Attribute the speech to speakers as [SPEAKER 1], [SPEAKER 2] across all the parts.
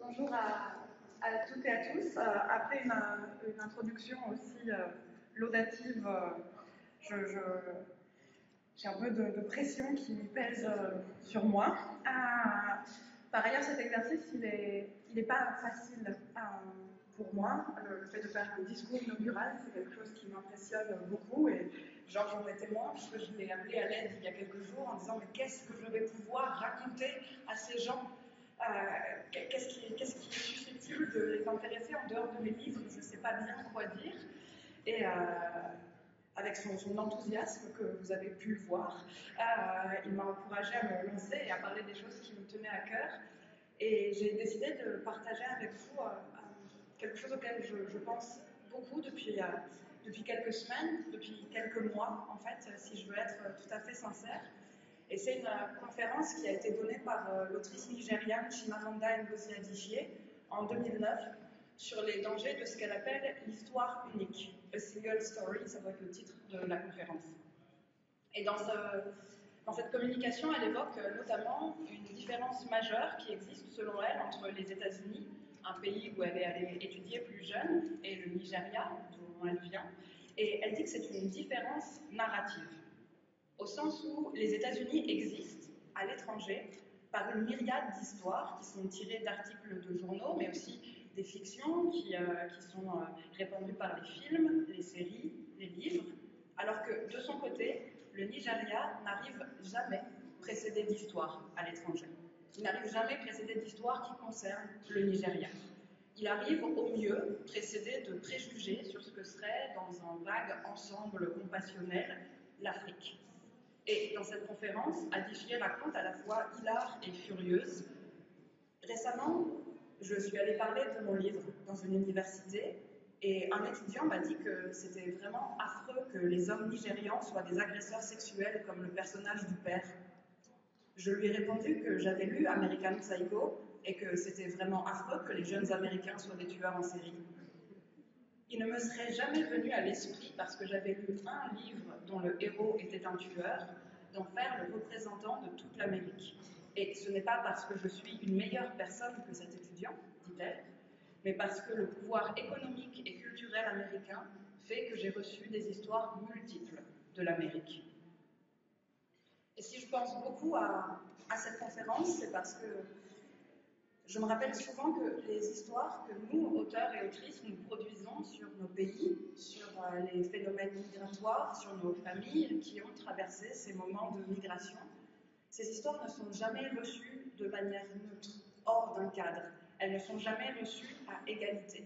[SPEAKER 1] Bonjour à toutes et à tous. Après une introduction aussi laudative, j'ai un peu de pression qui pèse sur moi. Par ailleurs, cet exercice, il est pas facile pour moi. Le fait de faire un discours inaugural, c'est quelque chose qui m'impressionne beaucoup. Et Georges en est témoin, puisque je l'ai appelé à l'aide il y a quelques jours en disant mais qu'est-ce que je vais pouvoir raconter à ces gens, qu'est-ce qui est susceptible de les intéresser en dehors de mes livres. Je ne sais pas bien quoi dire. Et avec son enthousiasme que vous avez pu le voir, il m'a encouragée à me lancer et à parler des choses qui me tenaient à cœur. Et j'ai décidé de partager avec vous quelque chose auquel je pense beaucoup depuis quelques semaines, depuis quelques mois en fait, si je veux être tout à fait sincère. Et c'est une conférence qui a été donnée par l'autrice nigériane Chimamanda Ngozi Adichie en 2009 sur les dangers de ce qu'elle appelle l'histoire unique. A Single Story, ça doit être le titre de la conférence. Et dans cette communication, elle évoque notamment une différence majeure qui existe selon elle entre les États-Unis, un pays où elle est allée étudier plus jeune, et le Nigeria, d'où elle vient. Et elle dit que c'est une différence narrative, au sens où les États-Unis existent à l'étranger par une myriade d'histoires qui sont tirées d'articles de journaux, mais aussi des fictions qui sont répandues par les films, les séries, les livres, alors que de son côté, le Nigeria n'arrive jamais précédé d'histoire à l'étranger. Il n'arrive jamais précédé d'histoire qui concerne le Nigeria. Il arrive au mieux précédé de préjugés sur ce que serait, dans un vague ensemble compassionnel, l'Afrique. Et dans cette conférence, Adichie raconte à la fois hilare et furieuse. Récemment, je suis allée parler de mon livre dans une université et un étudiant m'a dit que c'était vraiment affreux que les hommes nigérians soient des agresseurs sexuels comme le personnage du père. Je lui ai répondu que j'avais lu American Psycho et que c'était vraiment affreux que les jeunes Américains soient des tueurs en série. Il ne me serait jamais venu à l'esprit, parce que j'avais lu un livre dont le héros était un tueur, d'en faire le représentant de toute l'Amérique. Et ce n'est pas parce que je suis une meilleure personne que cet étudiant, dit-elle, mais parce que le pouvoir économique et culturel américain fait que j'ai reçu des histoires multiples de l'Amérique. Et si je pense beaucoup à cette conférence, c'est parce que je me rappelle souvent que les histoires que nous, auteurs et autrices, nous produisons sur nos pays, sur les phénomènes migratoires, sur nos familles qui ont traversé ces moments de migration, ces histoires ne sont jamais reçues de manière neutre, hors d'un cadre. Elles ne sont jamais reçues à égalité.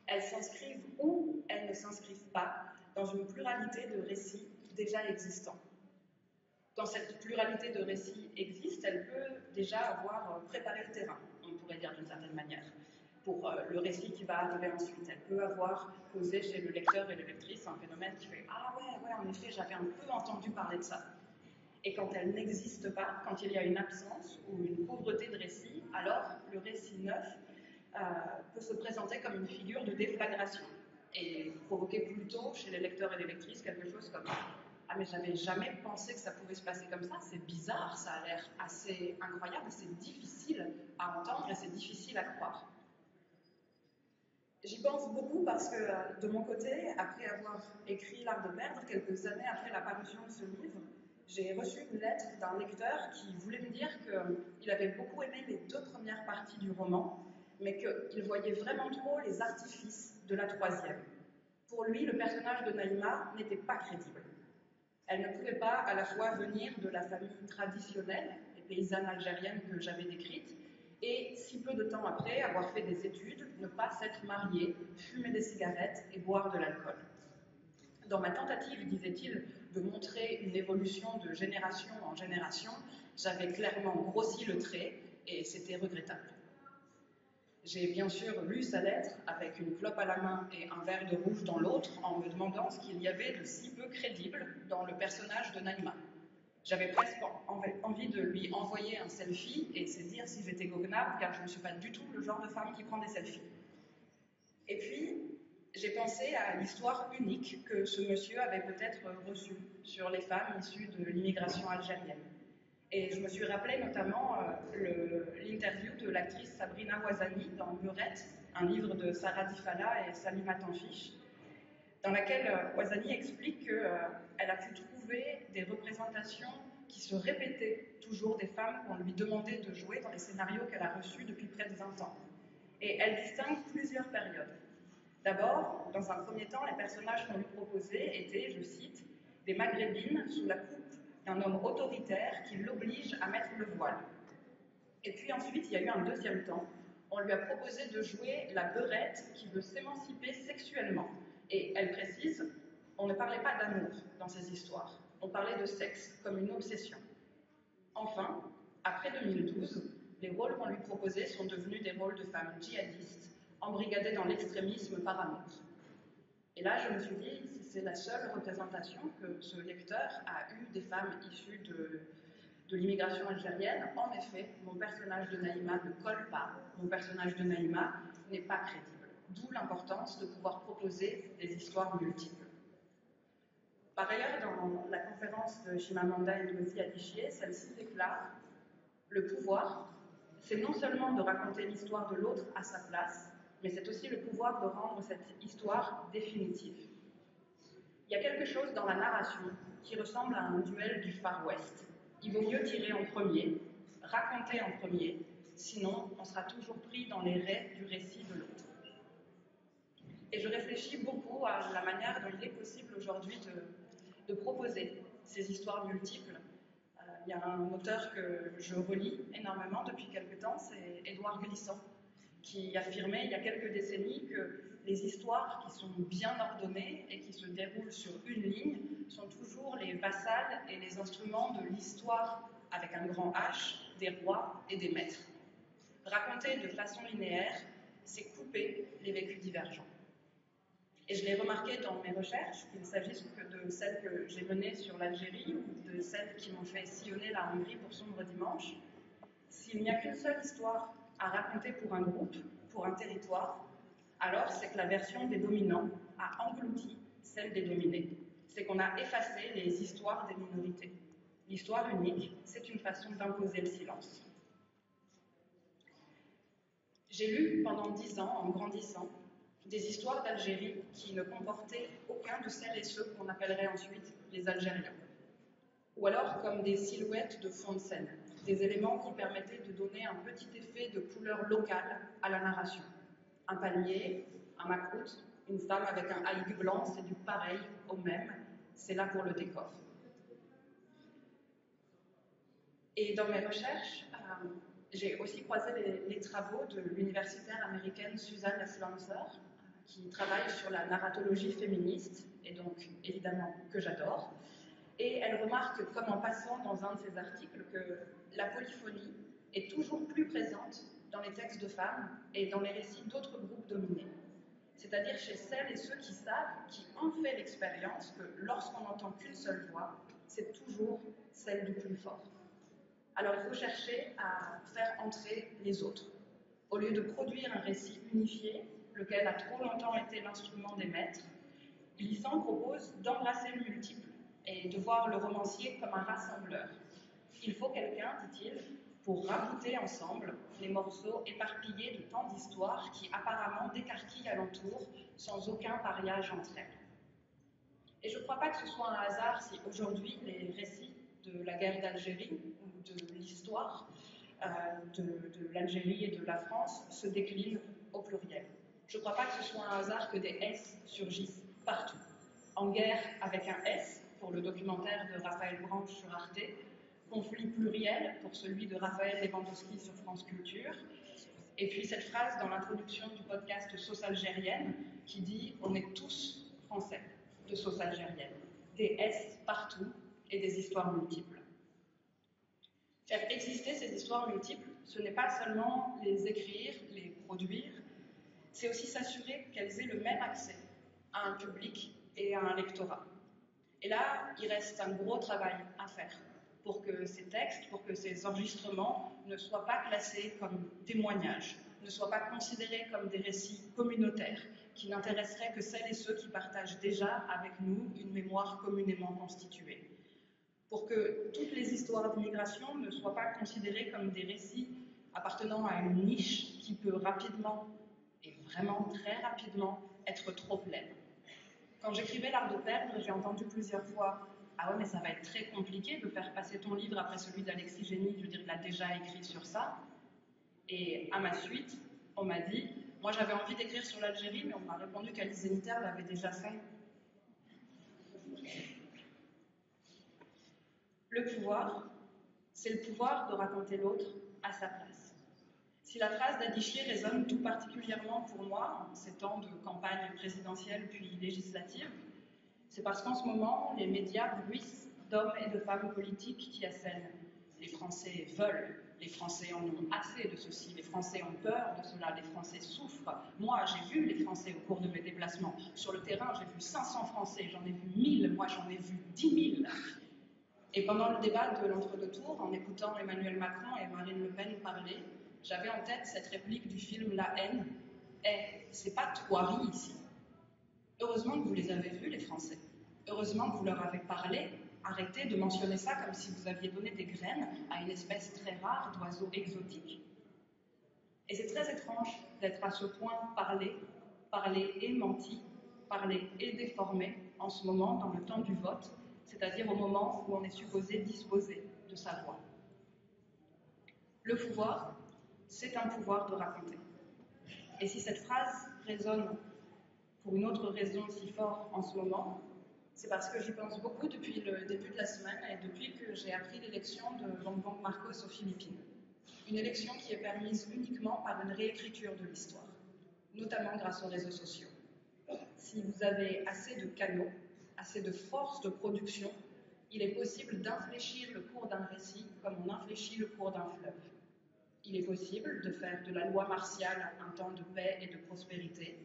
[SPEAKER 1] Elles s'inscrivent ou elles ne s'inscrivent pas dans une pluralité de récits déjà existants. Quand cette pluralité de récits existe, elle peut déjà avoir préparé le terrain, on pourrait dire d'une certaine manière, pour le récit qui va arriver ensuite. Elle peut avoir causé chez le lecteur et le lectrice un phénomène qui fait « Ah ouais, en effet, j'avais un peu entendu parler de ça ». Et quand elle n'existe pas, quand il y a une absence ou une pauvreté de récit, alors le récit neuf peut se présenter comme une figure de déflagration et provoquer plutôt chez les lecteurs et les lectrices quelque chose comme ah mais j'avais jamais pensé que ça pouvait se passer comme ça, c'est bizarre, ça a l'air assez incroyable, c'est difficile à entendre et c'est difficile à croire. J'y pense beaucoup parce que de mon côté, après avoir écrit L'Art de perdre, quelques années après la parution de ce livre, j'ai reçu une lettre d'un lecteur qui voulait me dire qu'il avait beaucoup aimé les deux premières parties du roman, mais qu'il voyait vraiment trop les artifices de la troisième. Pour lui, le personnage de Naïma n'était pas crédible. Elle ne pouvait pas à la fois venir de la famille traditionnelle, les paysannes algériennes que j'avais décrites, et si peu de temps après avoir fait des études, ne pas s'être mariée, fumer des cigarettes et boire de l'alcool. Dans ma tentative, disait-il, de montrer une évolution de génération en génération, j'avais clairement grossi le trait et c'était regrettable. J'ai bien sûr lu sa lettre avec une clope à la main et un verre de rouge dans l'autre en me demandant ce qu'il y avait de si peu crédible dans le personnage de Naïma. J'avais presque envie de lui envoyer un selfie et c'est dire si j'étais goguenable car je ne suis pas du tout le genre de femme qui prend des selfies. Et puis, j'ai pensé à l'histoire unique que ce monsieur avait peut-être reçue sur les femmes issues de l'immigration algérienne.
[SPEAKER 2] Et je me suis rappelé notamment l'interview de l'actrice Sabrina Ouazani dans Meurette, un livre de Sarah Difala et Salima Tanfish, dans laquelle Ouazani explique qu'elle a pu trouver des représentations qui se répétaient toujours des femmes qu'on lui demandait de jouer dans les scénarios qu'elle a reçus depuis près de 20 ans. Et elle distingue plusieurs périodes. D'abord, dans un premier temps, les personnages qu'on lui proposait étaient, je cite, des maghrébines sous la coupe d'un homme autoritaire qui l'oblige à mettre le voile. Et puis ensuite, il y a eu un deuxième temps. On lui a proposé de jouer la beurette qui veut s'émanciper sexuellement. Et elle précise, on ne parlait pas d'amour dans ces histoires. On parlait de sexe, comme une obsession. Enfin, après 2012, les rôles qu'on lui proposait sont devenus des rôles de femmes djihadistes, embrigadées dans l'extrémisme par amour. Et là, je me suis dit, si c'est la seule représentation que ce lecteur a eue des femmes issues de l'immigration algérienne, en effet, mon personnage de Naïma ne colle pas, mon personnage de Naïma n'est pas crédible. D'où l'importance de pouvoir proposer des histoires multiples. Par ailleurs, dans la conférence de Chimamanda Ngozi Adichie, celle-ci déclare « Le pouvoir, c'est non seulement de raconter l'histoire de l'autre à sa place, mais c'est aussi le pouvoir de rendre cette histoire définitive. Il y a quelque chose dans la narration qui ressemble à un duel du Far West. Il vaut mieux tirer en premier, raconter en premier, sinon on sera toujours pris dans les raies du récit de l'autre. » Et je réfléchis beaucoup à la manière dont il est possible aujourd'hui de proposer ces histoires multiples. Il y a un auteur que je relis énormément depuis quelque temps, c'est Édouard Glissant, qui affirmait il y a quelques décennies que les histoires qui sont bien ordonnées et qui se déroulent sur une ligne sont toujours les vassales et les instruments de l'histoire avec un grand H des rois et des maîtres. Raconter de façon linéaire, c'est couper les vécus divergents. Et je l'ai remarqué dans mes recherches, qu'il s'agisse que de celles que j'ai menées sur l'Algérie ou de celles qui m'ont fait sillonner la Hongrie pour Sombre Dimanche, s'il n'y a qu'une seule histoire à raconter pour un groupe, pour un territoire, alors c'est que la version des dominants a englouti celle des dominés. C'est qu'on a effacé les histoires des minorités. L'histoire unique, c'est une façon d'imposer le silence. J'ai lu pendant 10 ans, en grandissant, des histoires d'Algérie qui ne comportaient aucun de celles et ceux qu'on appellerait ensuite les Algériens. Ou alors comme des silhouettes de fond de scène, des éléments qui permettaient de donner un petit effet de couleur locale à la narration. Un palmier, un macroute, une femme avec un haïk blanc, c'est du pareil au même, c'est là pour le décor. Et dans mes recherches, j'ai aussi croisé les travaux de l'universitaire américaine Susan S. Lancer, qui travaille sur la narratologie féministe, et donc évidemment que j'adore. Et elle remarque, comme en passant dans un de ses articles, que la polyphonie est toujours plus présente dans les textes de femmes et dans les récits d'autres groupes dominés. C'est-à-dire chez celles et ceux qui savent, qui ont fait l'expérience que lorsqu'on n'entend qu'une seule voix, c'est toujours celle du plus fort. Alors il faut chercher à faire entrer les autres. Au lieu de produire un récit unifié, lequel a trop longtemps été l'instrument des maîtres, Glissant propose d'embrasser le multiple et de voir le romancier comme un rassembleur. Il faut quelqu'un, dit-il, pour rabouter ensemble les morceaux éparpillés de tant d'histoires qui apparemment décarquillent alentour sans aucun pariage entre elles. Et je ne crois pas que ce soit un hasard si aujourd'hui les récits de la guerre d'Algérie ou de l'histoire de l'Algérie et de la France se déclinent au pluriel. Je ne crois pas que ce soit un hasard que des S surgissent partout. En guerre avec un S, pour le documentaire de Raphaël Branche sur Arte, conflit pluriel pour celui de Raphaël Lewandowski sur France Culture, et puis cette phrase dans l'introduction du podcast Sauce algérienne qui dit « On est tous français de sauce algérienne ». Des S partout et des histoires multiples. Faire exister ces histoires multiples, ce n'est pas seulement les écrire, les produire, c'est aussi s'assurer qu'elles aient le même accès à un public et à un lectorat. Et là, il reste un gros travail à faire pour que ces textes, pour que ces enregistrements ne soient pas classés comme témoignages, ne soient pas considérés comme des récits communautaires qui n'intéresseraient que celles et ceux qui partagent déjà avec nous une mémoire communément constituée. pour que toutes les histoires d'immigration ne soient pas considérées comme des récits appartenant à une niche qui peut rapidement, et vraiment très rapidement, être trop pleine. Quand j'écrivais L'Art de perdre, j'ai entendu plusieurs fois « Ah ouais, mais ça va être très compliqué de faire passer ton livre après celui d'Alexis Génie, je veux dire, il a déjà écrit sur ça. » Et à ma suite, on m'a dit « Moi, j'avais envie d'écrire sur l'Algérie, mais on m'a répondu qu'Alice Zeniter l'avait déjà fait. » Le pouvoir, c'est le pouvoir de raconter l'autre à sa place. Si la phrase d'Adichier résonne tout particulièrement pour moi en ces temps de campagne présidentielle puis législative, c'est parce qu'en ce moment, les médias bruissent d'hommes et de femmes politiques qui assènent. Les Français veulent, les Français en ont assez de ceci, les Français ont peur de cela, les Français souffrent. Moi, j'ai vu les Français au cours de mes déplacements. Sur le terrain, j'ai vu 500 Français, j'en ai vu 1000, moi j'en ai vu 10 000. Et pendant le débat de l'entre-deux tours, en écoutant Emmanuel Macron et Marine Le Pen parler, j'avais en tête cette réplique du film La haine. « Eh, c'est pas Thoiry ici. » Heureusement que vous les avez vus, les Français. Heureusement que vous leur avez parlé. Arrêtez de mentionner ça comme si vous aviez donné des graines à une espèce très rare d'oiseaux exotiques. Et c'est très étrange d'être à ce point parlé et menti, parlé et déformé en ce moment dans le temps du vote, c'est-à-dire au moment où on est supposé disposer de sa voix. Le pouvoir, c'est un pouvoir de raconter. Et si cette phrase résonne pour une autre raison si fort en ce moment, c'est parce que j'y pense beaucoup depuis le début de la semaine et depuis que j'ai appris l'élection de Bongbong Marcos aux Philippines. Une élection qui est permise uniquement par une réécriture de l'histoire, notamment grâce aux réseaux sociaux. Si vous avez assez de canaux, assez de force de production, il est possible d'infléchir le cours d'un récit comme on infléchit le cours d'un fleuve. Il est possible de faire de la loi martiale un temps de paix et de prospérité.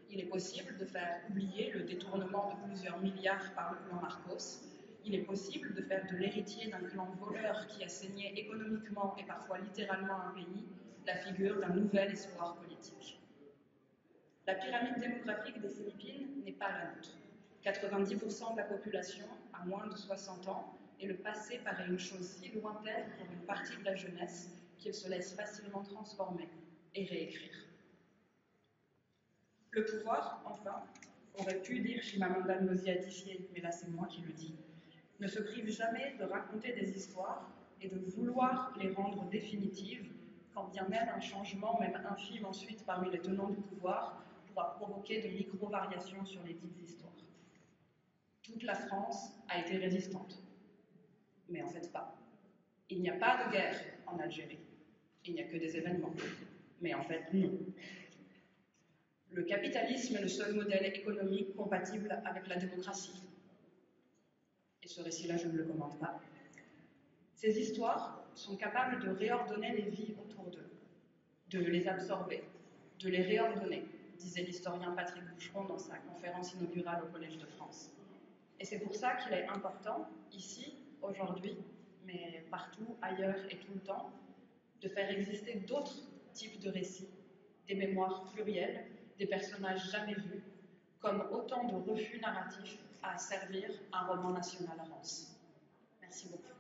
[SPEAKER 2] Il est possible de faire oublier le détournement de plusieurs milliards par le plan Marcos. Il est possible de faire de l'héritier d'un clan voleur qui a saigné économiquement et parfois littéralement un pays la figure d'un nouvel espoir politique. La pyramide démographique des Philippines n'est pas la nôtre. 90% de la population a moins de 60 ans et le passé paraît une chose si lointaine pour une partie de la jeunesse qu'il se laisse facilement transformer et réécrire. Le pouvoir, enfin, aurait pu dire Chimamanda Ngozi Adichie, mais là c'est moi qui le dis, ne se prive jamais de raconter des histoires et de vouloir les rendre définitives, quand bien même un changement, même infime ensuite parmi les tenants du pouvoir, pourra provoquer de micro-variations sur les dites histoires. Toute la France a été résistante, mais en fait pas. Il n'y a pas de guerre en Algérie, il n'y a que des événements, mais en fait non. Le capitalisme est le seul modèle économique compatible avec la démocratie. Et ce récit-là, je ne le commande pas. Ces histoires sont capables de réordonner les vies autour d'eux, de les absorber, de les réordonner, disait l'historien Patrick Boucheron dans sa conférence inaugurale au Collège de France. Et c'est pour ça qu'il est important, ici, aujourd'hui, mais partout, ailleurs et tout le temps, de faire exister d'autres types de récits, des mémoires plurielles, des personnages jamais vus, comme autant de refus narratifs à servir un roman national rance. Merci beaucoup.